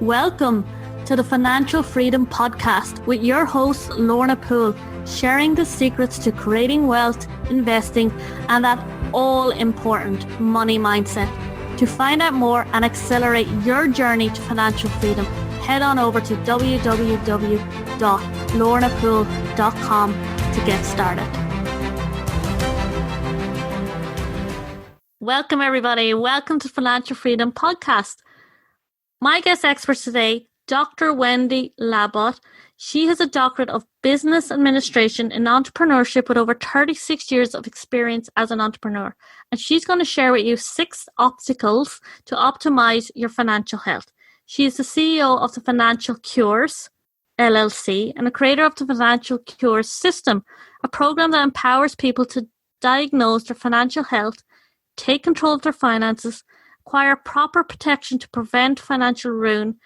Welcome to the Financial Freedom Podcast with your host, Lorna Poole, sharing the secrets to creating wealth, investing, and that all-important money mindset. To find out more and accelerate your journey to financial freedom, head on over to www.lornapoole.com to get started. Welcome, everybody. Welcome to Financial Freedom Podcast. My guest expert today, Dr. Wendy Labat. She has a doctorate of business administration in entrepreneurship with over 36 years of experience as an entrepreneur. And she's going to share with you 6 obstacles to optimize your financial health. She is the CEO of the Financial Cures, LLC, and a creator of the Financial Cures System, a program that empowers people to diagnose their financial health, take control of their finances, acquire proper protection to prevent financial ruin,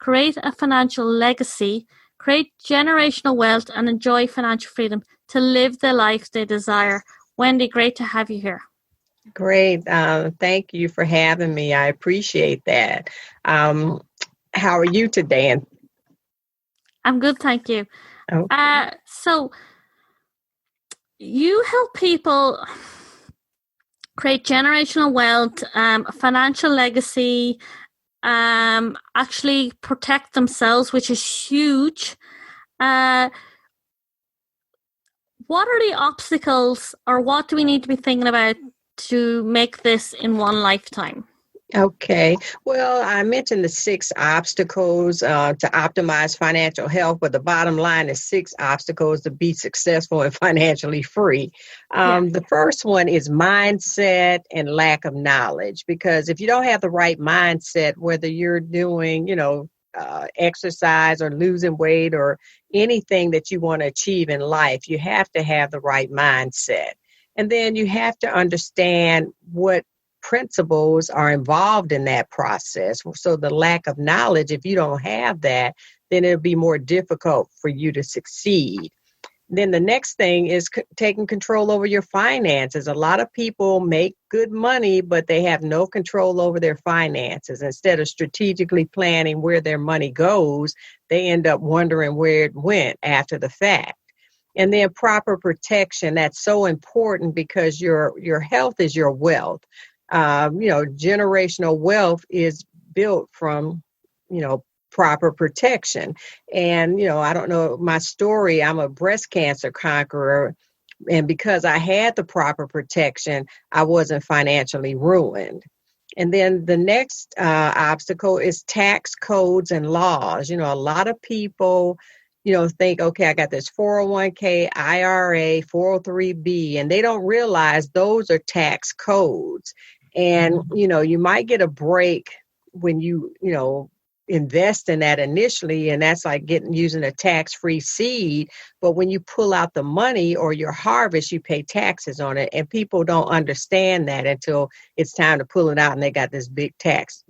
create a financial legacy, create generational wealth, and enjoy financial freedom to live the life they desire. Wendy, great to have you here. Great. Thank you for having me. I appreciate that. How are you today? I'm good, thank you. Okay. So you help people create generational wealth, financial legacy, actually protect themselves, which is huge. What are the obstacles, or what do we need to be thinking about to make this in one lifetime? Okay. Well, I mentioned the 6 obstacles to optimize financial health, but the bottom line is 6 obstacles to be successful and financially free. The first one is mindset and lack of knowledge, because if you don't have the right mindset, whether you're doing, exercise or losing weight or anything that you want to achieve in life, you have to have the right mindset. And then you have to understand what principles are involved in that process. So the lack of knowledge, if you don't have that, then it'll be more difficult for you to succeed. Then the next thing is taking control over your finances. A lot of people make good money, but they have no control over their finances. Instead of strategically planning where their money goes, they end up wondering where it went after the fact. And then proper protection, that's so important because your health is your wealth. Generational wealth is built from, proper protection. And, I don't know my story. I'm a breast cancer conqueror. And because I had the proper protection, I wasn't financially ruined. And then the next obstacle is tax codes and laws. A lot of people think, okay, I got this 401k, IRA, 403b, and they don't realize those are tax codes. And, you might get a break when you invest in that initially, and that's like using a tax-free seed. But when you pull out the money or your harvest, you pay taxes on it. And people don't understand that until it's time to pull it out and they got this big tax,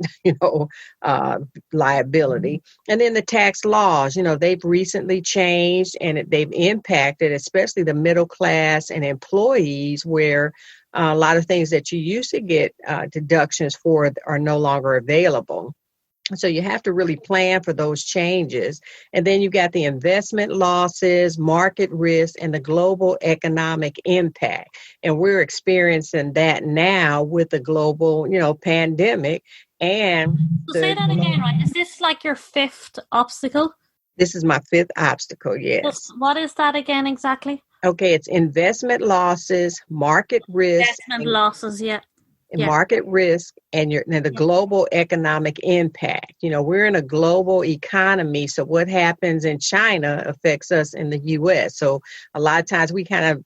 liability. And then the tax laws, they've recently changed and they've impacted, especially the middle class and employees, where a lot of things that you used to get deductions for are no longer available. So you have to really plan for those changes. And then you got the investment losses, market risk, and the global economic impact. And we're experiencing that now with the global, pandemic. And say that again, right? Is this like your 5th obstacle? This is my 5th obstacle, yes. What is that again exactly? Okay, it's investment losses, market risk. Market risk, and the global economic impact. We're in a global economy, so what happens in China affects us in the U.S. So a lot of times we kind of,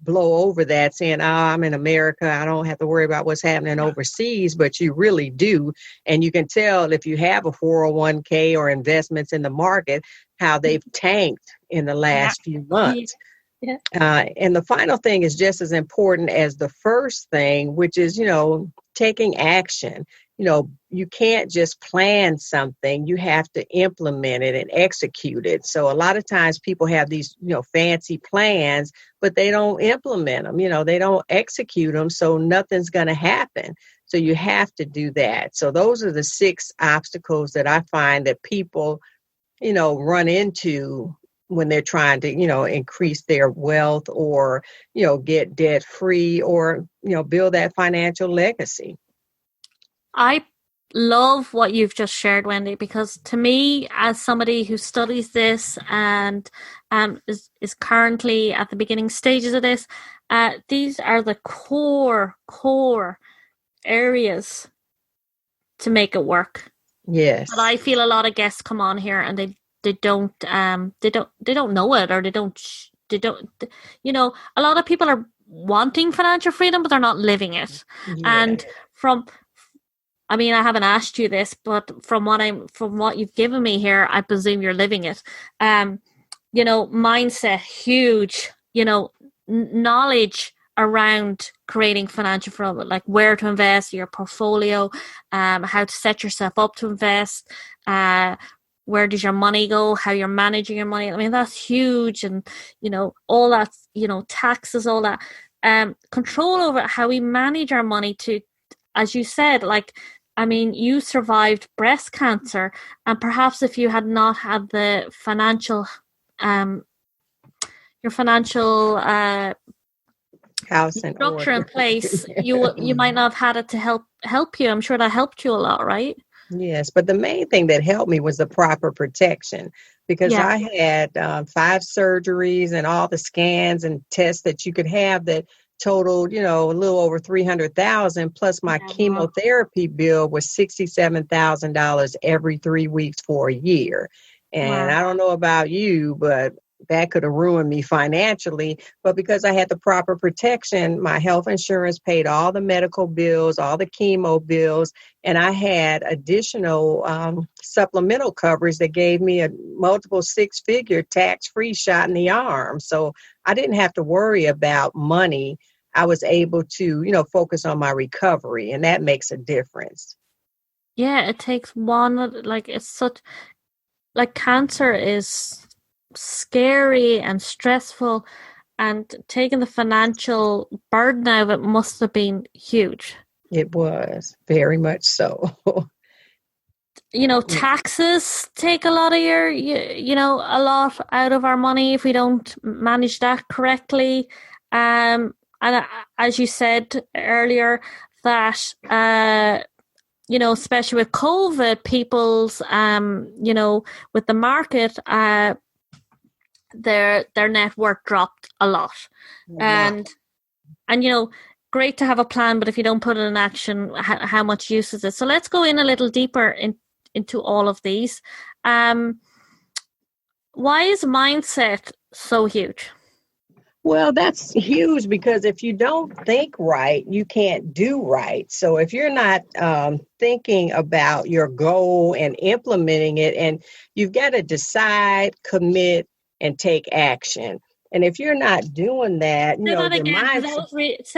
blow over that saying, I'm in America, I don't have to worry about what's happening overseas, but you really do. And you can tell if you have a 401k or investments in the market, how they've tanked in the last few months. And the final thing is just as important as the first thing, which is, taking action. You can't just plan something. You have to implement it and execute it. So a lot of times people have these, fancy plans, but they don't implement them. They don't execute them. So nothing's going to happen. So you have to do that. So those are the 6 obstacles that I find that people, run into when they're trying to, increase their wealth or, get debt free or, build that financial legacy. I love what you've just shared, Wendy, because to me, as somebody who studies this and is currently at the beginning stages of this, these are the core areas to make it work. Yes. But I feel a lot of guests come on here and they don't know it, or they don't. A lot of people are wanting financial freedom, but they're not living it. Yeah. And I haven't asked you this, but from what you've given me here, I presume you're living it. Mindset, huge. Knowledge around creating financial freedom, like where to invest, your portfolio, how to set yourself up to invest, where does your money go, how you're managing your money. That's huge, and all that, taxes, all that, control over how we manage our money to, as you said, you survived breast cancer, and perhaps if you had not had the financial, your financial house and structure in place, you might not have had it to help you. I'm sure that helped you a lot, right? Yes, but the main thing that helped me was the proper protection, because I had 5 surgeries and all the scans and tests that you could have that totaled, a little over $300,000, plus my chemotherapy bill was $67,000 every 3 weeks for a year. And I don't know about you, but that could have ruined me financially. But because I had the proper protection, my health insurance paid all the medical bills, all the chemo bills, and I had additional supplemental coverage that gave me a multiple 6-figure tax-free shot in the arm. So I didn't have to worry about money. I was able to, focus on my recovery, and that makes a difference. Yeah, it takes one, cancer is scary and stressful, and taking the financial burden out of it must have been huge. It was very much so. Taxes take a lot of a lot out of our money if we don't manage that correctly. And as you said earlier, that especially with COVID, people's with the market, their net worth dropped a lot. And great to have a plan, but if you don't put it in action, how much use is it? So let's go in a little deeper into all of these. Why is mindset so huge? Well, that's huge, because if you don't think right, you can't do right. So if you're not thinking about your goal and implementing it, and you've got to decide, commit, and take action. And if you're not doing that, say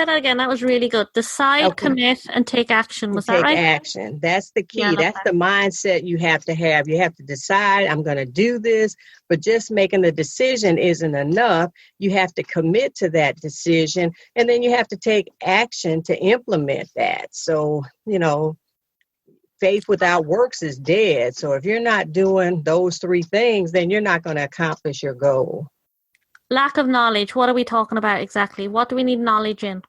that again. That was really good. Decide, commit, and take action. Was that right? Take action. That's the key. Yeah, that's the mindset you have to have. You have to decide, I'm going to do this, but just making the decision isn't enough. You have to commit to that decision, and then you have to take action to implement that. So, faith without works is dead. So if you're not doing those 3 things, then you're not going to accomplish your goal. Lack of knowledge. What are we talking about exactly? What do we need knowledge in?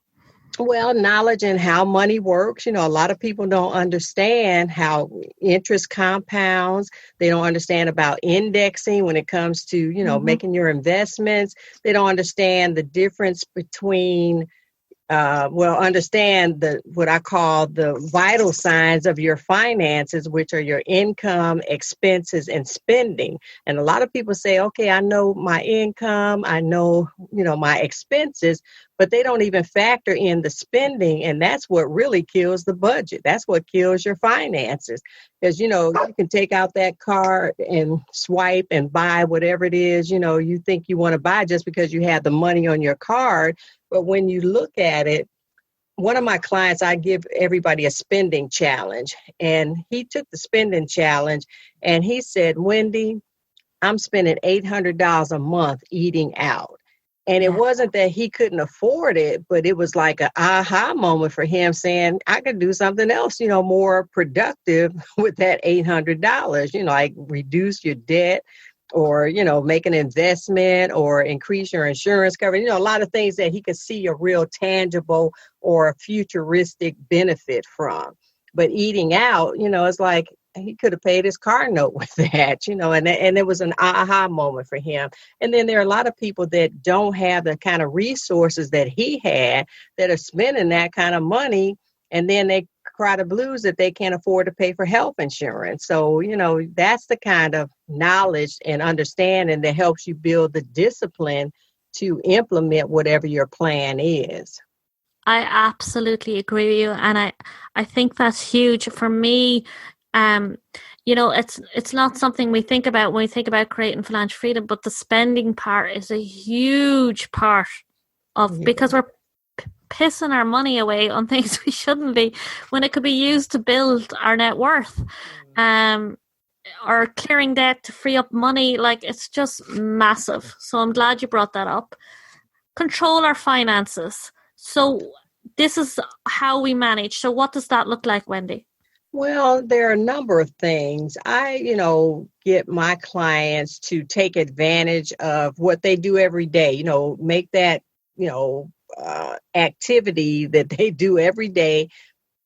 Well, knowledge in how money works. A lot of people don't understand how interest compounds. They don't understand about indexing when it comes to, making your investments. They don't understand the difference between understand what I call the vital signs of your finances, which are your income, expenses, and spending. And a lot of people say, okay, I know my income, I know, my expenses, but they don't even factor in the spending. And that's what really kills the budget. That's what kills your finances. Because, you can take out that card and swipe and buy whatever it is, you think you want to buy just because you have the money on your card. But when you look at it, one of my clients, I give everybody a spending challenge. And he took the spending challenge and he said, Wendy, I'm spending $800 a month eating out. And it wasn't that he couldn't afford it, but it was like an aha moment for him saying, I could do something else, more productive with that $800, like reduce your debt or, make an investment or increase your insurance coverage, a lot of things that he could see a real tangible or a futuristic benefit from. But eating out, it's like, he could have paid his car note with that, and it was an aha moment for him. And then there are a lot of people that don't have the kind of resources that he had that are spending that kind of money. And then they cry the blues that they can't afford to pay for health insurance. So, that's the kind of knowledge and understanding that helps you build the discipline to implement whatever your plan is. I absolutely agree with you. And I think that's huge for me. It's not something we think about when we think about creating financial freedom, but the spending part is a huge part of, because we're pissing our money away on things we shouldn't be, when it could be used to build our net worth, or clearing debt to free up money. Like, it's just massive. So I'm glad you brought that up. Control our finances. So this is how we manage. So what does that look like, Wendy? Well, there are a number of things. I, get my clients to take advantage of what they do every day, make that, activity that they do every day,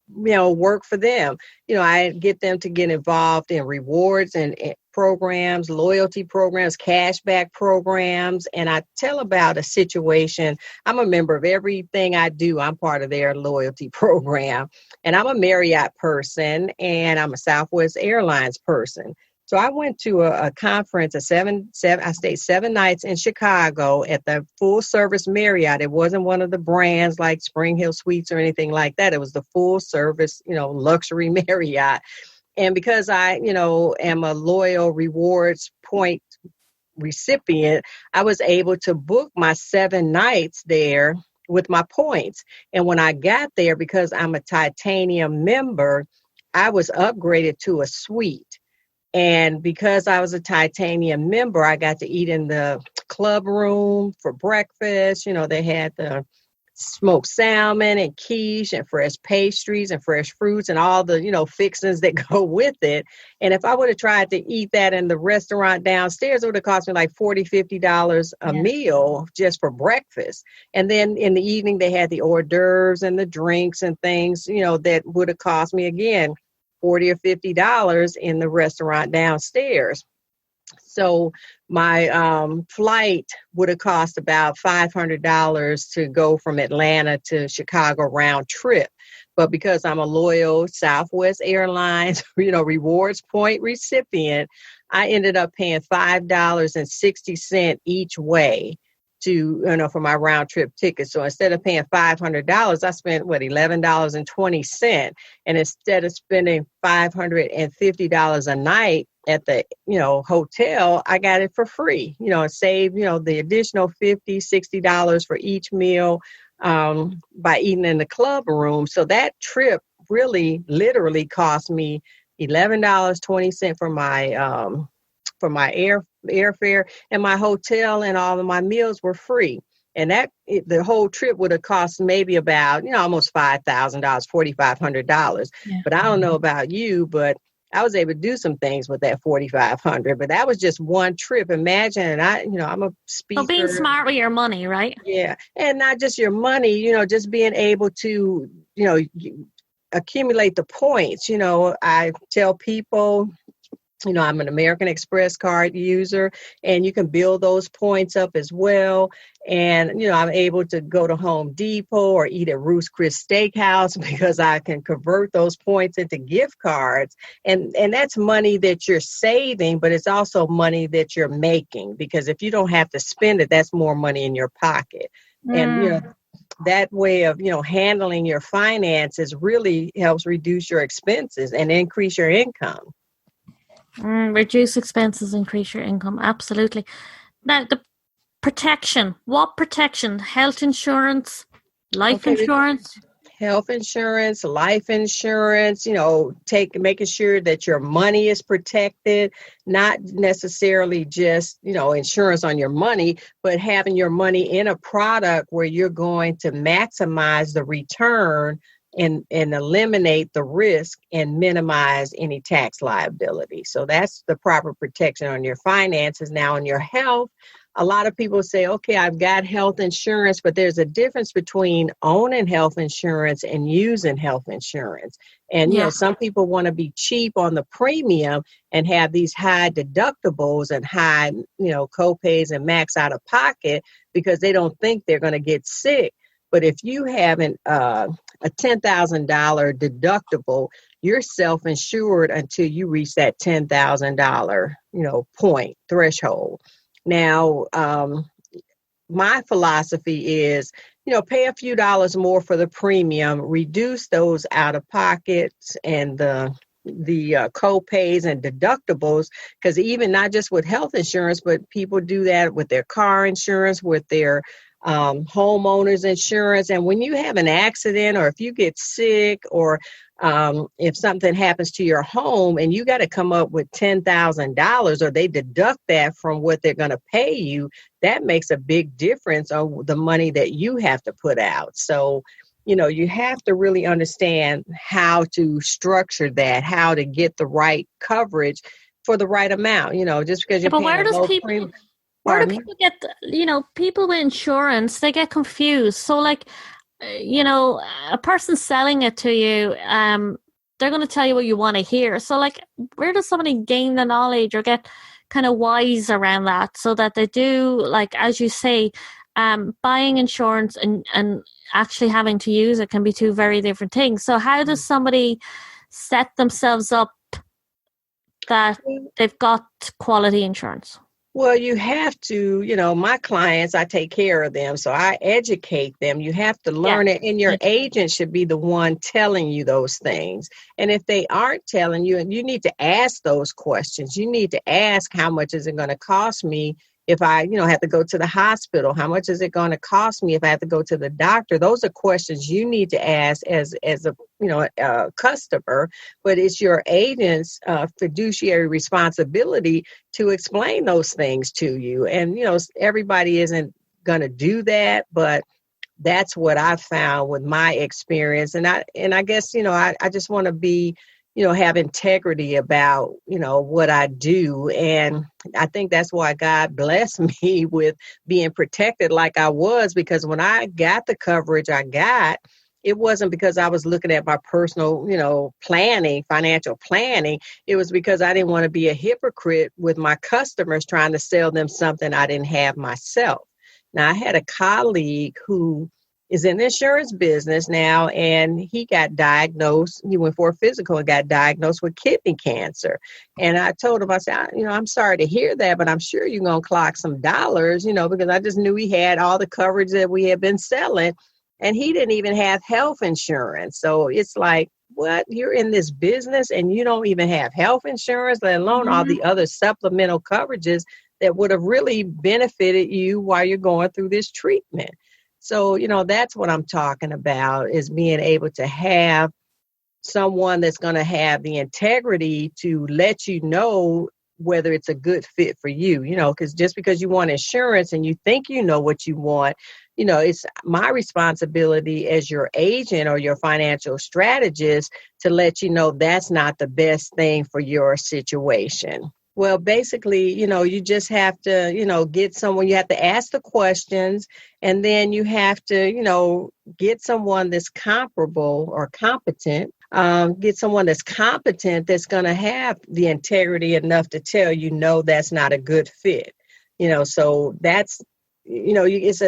work for them. I get them to get involved in rewards and programs, loyalty programs, cashback programs. And I tell about a situation. I'm a member of everything I do. I'm part of their loyalty program. And I'm a Marriott person and I'm a Southwest Airlines person. So I went to a conference, I stayed 7 nights in Chicago at the full service Marriott. It wasn't one of the brands like Spring Hill Suites or anything like that. It was the full service, luxury Marriott. And because I, am a loyal rewards point recipient, I was able to book my 7 nights there with my points. And when I got there, because I'm a titanium member, I was upgraded to a suite. And because I was a titanium member, I got to eat in the club room for breakfast. They had the smoked salmon and quiche and fresh pastries and fresh fruits and all the, fixings that go with it. And if I would have tried to eat that in the restaurant downstairs, it would have cost me like $40, $50 a meal just for breakfast. And then in the evening, they had the hors d'oeuvres and the drinks and things, that would have cost me, again, $40 or $50 in the restaurant downstairs. So my flight would have cost about $500 to go from Atlanta to Chicago round trip. But because I'm a loyal Southwest Airlines, rewards point recipient, I ended up paying $5.60 each way to, for my round trip ticket. So instead of paying $500, I spent $11.20. And instead of spending $550 a night at the, hotel, I got it for free, and saved, the additional $50, $60 for each meal, by eating in the club room. So that trip really literally cost me $11.20 for my airfare, and my hotel and all of my meals were free. And the whole trip would have cost maybe about, almost $5,000, $4,500. Yeah. But I don't know about you, but I was able to do some things with that $4,500. But that was just one trip. Imagine, I'm a speaker. So being smart with your money, right? Yeah. And not just your money, just being able to, accumulate the points. I tell people, I'm an American Express card user, and you can build those points up as well. And, I'm able to go to Home Depot or eat at Ruth's Chris Steakhouse because I can convert those points into gift cards. And that's money that you're saving, but it's also money that you're making, because if you don't have to spend it, that's more money in your pocket. And, that way of, handling your finances really helps reduce your expenses and increase your income. Reduce expenses, increase your income. Absolutely. Now, the protection. What protection? Health insurance, life insurance? health insurance, life insurance, making sure that your money is protected, not necessarily just, insurance on your money, but having your money in a product where you're going to maximize the return and eliminate the risk and minimize any tax liability. So that's the proper protection on your finances. Now, on your health, a lot of people say, okay, I've got health insurance, but there's a difference between owning health insurance and using health insurance. And, some people want to be cheap on the premium and have these high deductibles and high, co-pays and max out of pocket because they don't think they're going to get sick. But if you have a $10,000 deductible, you're self-insured until you reach that $10,000, point threshold. Now, my philosophy is, pay a few dollars more for the premium, reduce those out of pockets and the co-pays and deductibles, because even not just with health insurance, but people do that with their car insurance, with their homeowners insurance. And when you have an accident or if you get sick or if something happens to your home and you got to come up with $10,000 or they deduct that from what they're going to pay you, that makes a big difference on the money that you have to put out. So, you have to really understand how to structure that, how to get the right coverage for the right amount, just because you're paying a low premium. Where do people get, people with insurance, they get confused. So a person selling it to you, they're going to tell you what you want to hear. So where does somebody gain the knowledge or get kind of wise around that so that they do, as you say, buying insurance and actually having to use it can be two very different things. So how does somebody set themselves up that they've got quality insurance? Well, you have to, my clients, I take care of them. So I educate them. You have to learn it. And your agent should be the one telling you those things. And if they aren't telling you, and you need to ask those questions. You need to ask, how much is it going to cost me if I, have to go to the hospital? How much is it going to cost me if I have to go to the doctor? Those are questions you need to ask as a customer, but it's your agent's fiduciary responsibility to explain those things to you. And, everybody isn't going to do that, but that's what I found with my experience. And I guess, I just want to be, have integrity about, what I do. And I think that's why God blessed me with being protected like I was, because when I got the coverage I got, it wasn't because I was looking at my personal, financial planning. It was because I didn't want to be a hypocrite with my customers trying to sell them something I didn't have myself. Now, I had a colleague who is in the insurance business now, and he got diagnosed. He went for a physical and got diagnosed with kidney cancer. And I told him, I said, I'm sorry to hear that, but I'm sure you're going to clock some dollars, because I just knew he had all the coverage that we had been selling. And he didn't even have health insurance. So it's like, what? You're in this business and you don't even have health insurance, let alone all the other supplemental coverages that would have really benefited you while you're going through this treatment. So, that's what I'm talking about, is being able to have someone that's going to have the integrity to let you know whether it's a good fit for you, because just because you want insurance and you think you know what you want, it's my responsibility as your agent or your financial strategist to let you know that's not the best thing for your situation. Well, basically, you just have to, get someone, you have to ask the questions, and then you have to, get someone that's comparable or competent, get someone that's competent that's going to have the integrity enough to tell you, no, that's not a good fit. So that's, it's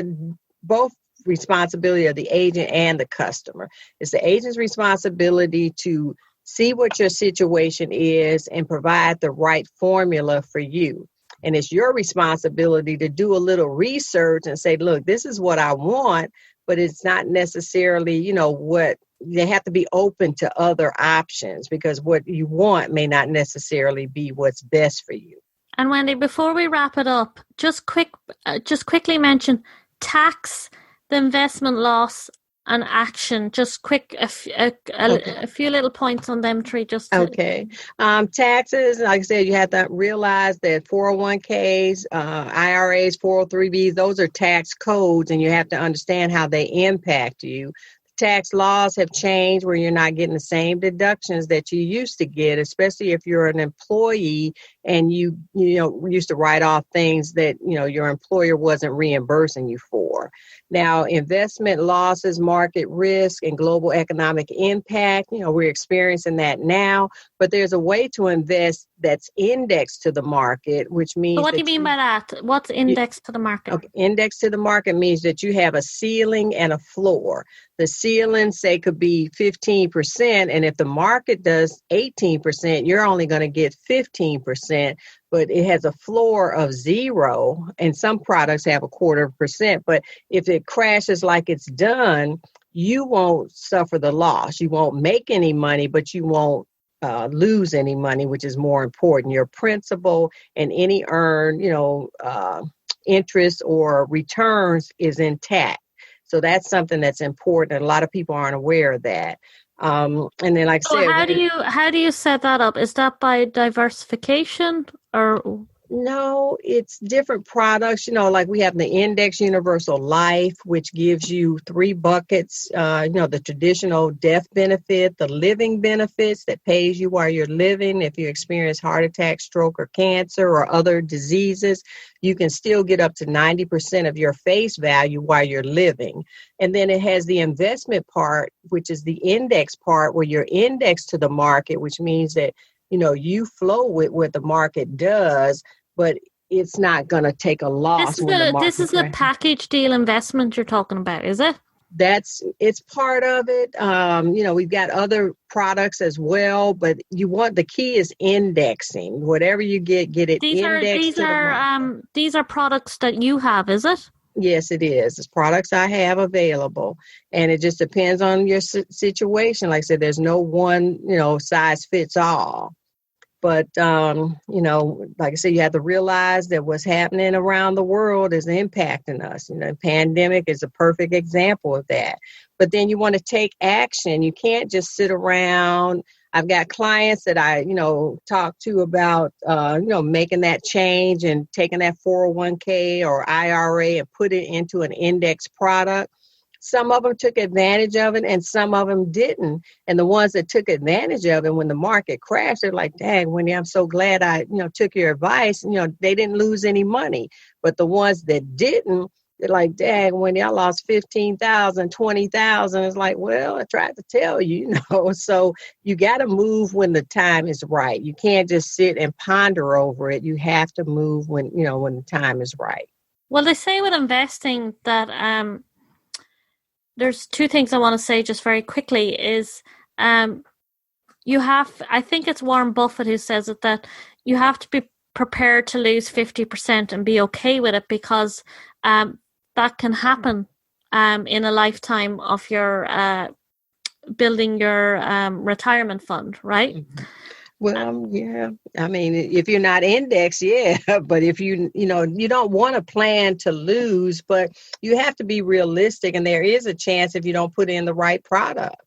both responsibility of the agent and the customer. It's the agent's responsibility to see what your situation is and provide the right formula for you. And it's your responsibility to do a little research and say, look, this is what I want, but it's not necessarily, what they have to be open to other options, because what you want may not necessarily be what's best for you. And Wendy, before we wrap it up, just quickly mention tax, the investment loss, and action? Just quick, a few little points on them three. Okay. Taxes, like I said, you have to realize that 401ks, IRAs, 403bs, those are tax codes, and you have to understand how they impact you. Tax laws have changed where you're not getting the same deductions that you used to get, especially if you're an employee and you used to write off things that, your employer wasn't reimbursing you for. Now, investment losses, market risk, and global economic impact, we're experiencing that now, but there's a way to invest that's indexed to the market, which means So what do you mean by that? What's indexed to the market? Okay, indexed to the market means that you have a ceiling and a floor. The ceiling, say, could be 15%, and if the market does 18%, you're only going to get 15%, but it has a floor of 0, and some products have 0.25%, but if it crashes like it's done, you won't suffer the loss. You won't make any money, but you won't lose any money, which is more important. Your principal and any earned, interest or returns is intact. So that's something that's important. And a lot of people aren't aware of that. And then, like I said, how do you set that up? Is that by diversification or? No, it's different products. Like we have the Index Universal Life, which gives you 3 buckets. The traditional death benefit, the living benefits that pays you while you're living. If you experience heart attack, stroke, or cancer or other diseases, you can still get up to 90% of your face value while you're living. And then it has the investment part, which is the index part where you're indexed to the market, which means that, you flow with what the market does, but it's not going to take a loss. This is a package deal investment you're talking about, is it? It's part of it. We've got other products as well, but the key is indexing. Whatever you get it indexed to the market. These are products that you have, is it? Yes, it is. It's products I have available, and it just depends on your situation. Like I said, there's no one, size fits all. But, like I said, you have to realize that what's happening around the world is impacting us. The pandemic is a perfect example of that. But then you want to take action. You can't just sit around. I've got clients that I, talk to about, making that change and taking that 401k or IRA and put it into an index product. Some of them took advantage of it and some of them didn't. And the ones that took advantage of it when the market crashed, they're like, dang, Wendy, I'm so glad I, took your advice. They didn't lose any money. But the ones that didn't, they're like, dang, Wendy, I lost 15,000, 20,000. It's like, well, I tried to tell you, So you got to move when the time is right. You can't just sit and ponder over it. You have to move when the time is right. Well, they say with investing that there's 2 things I want to say just very quickly is I think it's Warren Buffett who says it, that you have to be prepared to lose 50% and be okay with it, because that can happen in a lifetime of your building your retirement fund, right? Mm-hmm. Well, yeah. I mean, if you're not indexed, yeah. But if you don't want to plan to lose, but you have to be realistic. And there is a chance if you don't put in the right product.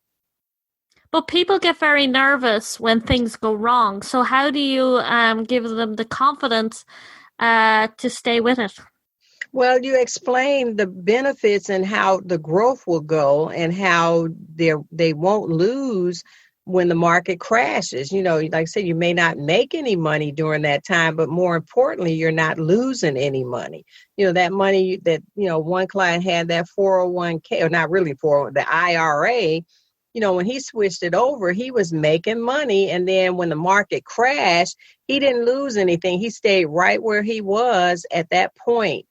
But people get very nervous when things go wrong. So how do you give them the confidence to stay with it? Well, you explain the benefits and how the growth will go and how they won't lose when the market crashes. Like I said, you may not make any money during that time, but more importantly, you're not losing any money. That money that, one client had, that 401k, or not really the IRA, when he switched it over, he was making money. And then when the market crashed, he didn't lose anything. He stayed right where he was at that point.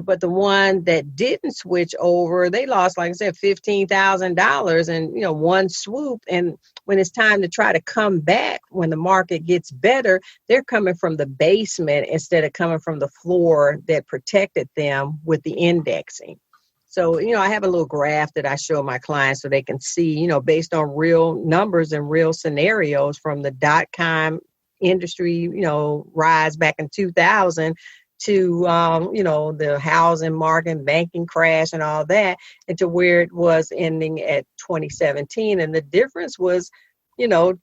But the one that didn't switch over, they lost, like I said, $15,000 in one swoop. And when it's time to try to come back, when the market gets better, they're coming from the basement instead of coming from the floor that protected them with the indexing. So, I have a little graph that I show my clients so they can see, based on real numbers and real scenarios from the .com industry, rise back in 2000. to, the housing market, banking crash and all that, and to where it was ending at 2017. And the difference was,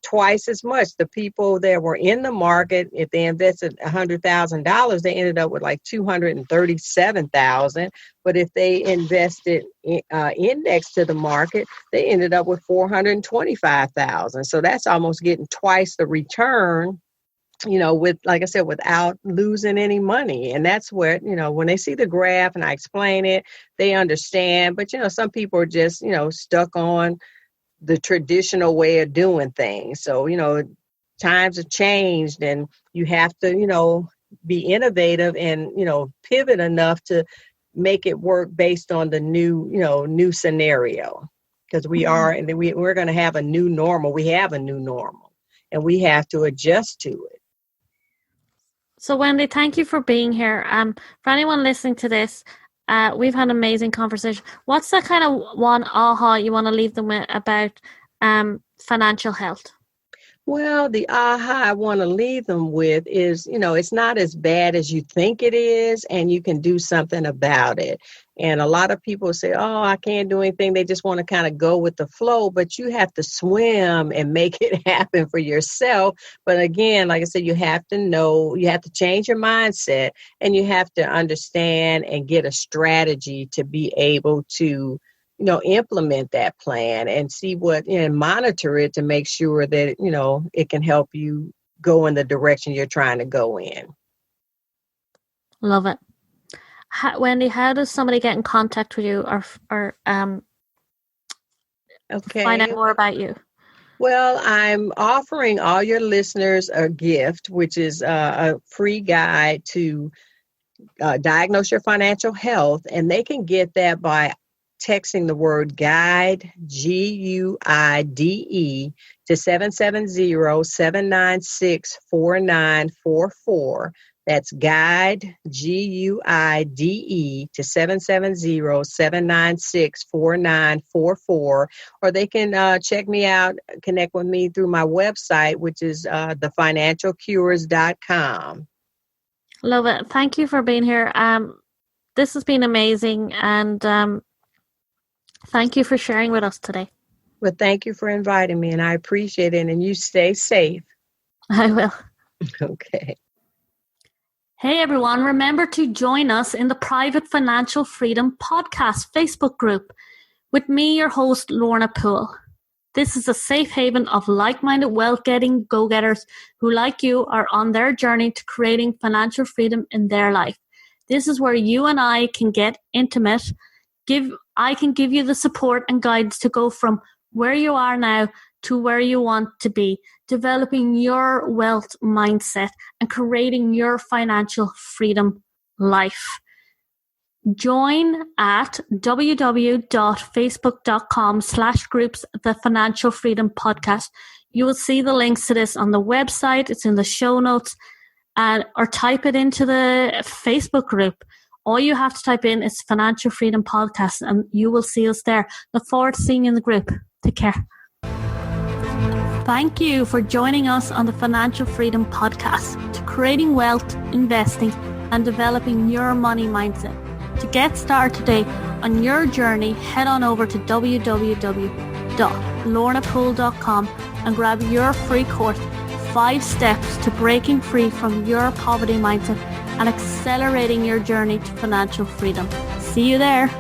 twice as much. The people that were in the market, if they invested $100,000, they ended up with like $237,000. But if they invested indexed to the market, they ended up with $425,000. So that's almost getting twice the return, with, like I said, without losing any money. And that's where, when they see the graph and I explain it, they understand. But, some people are just, stuck on the traditional way of doing things. So, times have changed and you have to, be innovative and, pivot enough to make it work based on the new scenario. Because we're going to have a new normal. We have a new normal and we have to adjust to it. So, Wendy, thank you for being here. For anyone listening to this, we've had an amazing conversation. What's the kind of one aha you want to leave them with about financial health? Well, the aha I want to leave them with is, it's not as bad as you think it is, and you can do something about it. And a lot of people say, oh, I can't do anything. They just want to kind of go with the flow, but you have to swim and make it happen for yourself. But again, like I said, you have to know, you have to change your mindset, and you have to understand and get a strategy to be able to implement that plan and see and monitor it to make sure that, it can help you go in the direction you're trying to go in. Love it. Wendy, how does somebody get in contact with you or find out more about you? Well, I'm offering all your listeners a gift, which is a free guide to diagnose your financial health, and they can get that by texting the word guide, GUIDE, to 770-796-4944. That's guide, GUIDE, to 770-796-4944. Or they can check me out, connect with me through my website, which is thefinancialcures.com. Love it. Thank you for being here. This has been amazing, and thank you for sharing with us today. Well, thank you for inviting me, and I appreciate it, and you stay safe. I will. Okay. Hey, everyone. Remember to join us in the Private Financial Freedom Podcast Facebook group with me, your host, Lorna Poole. This is a safe haven of like-minded wealth-getting go-getters who, like you, are on their journey to creating financial freedom in their life. This is where you and I can get intimate. I can give you the support and guidance to go from where you are now to where you want to be, developing your wealth mindset and creating your financial freedom life. Join at www.facebook.com/groups The Financial Freedom Podcast. You will see the links to this on the website. It's in the show notes, or type it into the Facebook group. All you have to type in is Financial Freedom Podcast and you will see us there. Look forward to seeing you in the group. Take care. Thank you for joining us on the Financial Freedom Podcast to creating wealth, investing, and developing your money mindset. To get started today on your journey, head on over to www.lornapoole.com and grab your free course, 5 Steps to Breaking Free from Your Poverty Mindset and Accelerating Your Journey to Financial Freedom. See you there.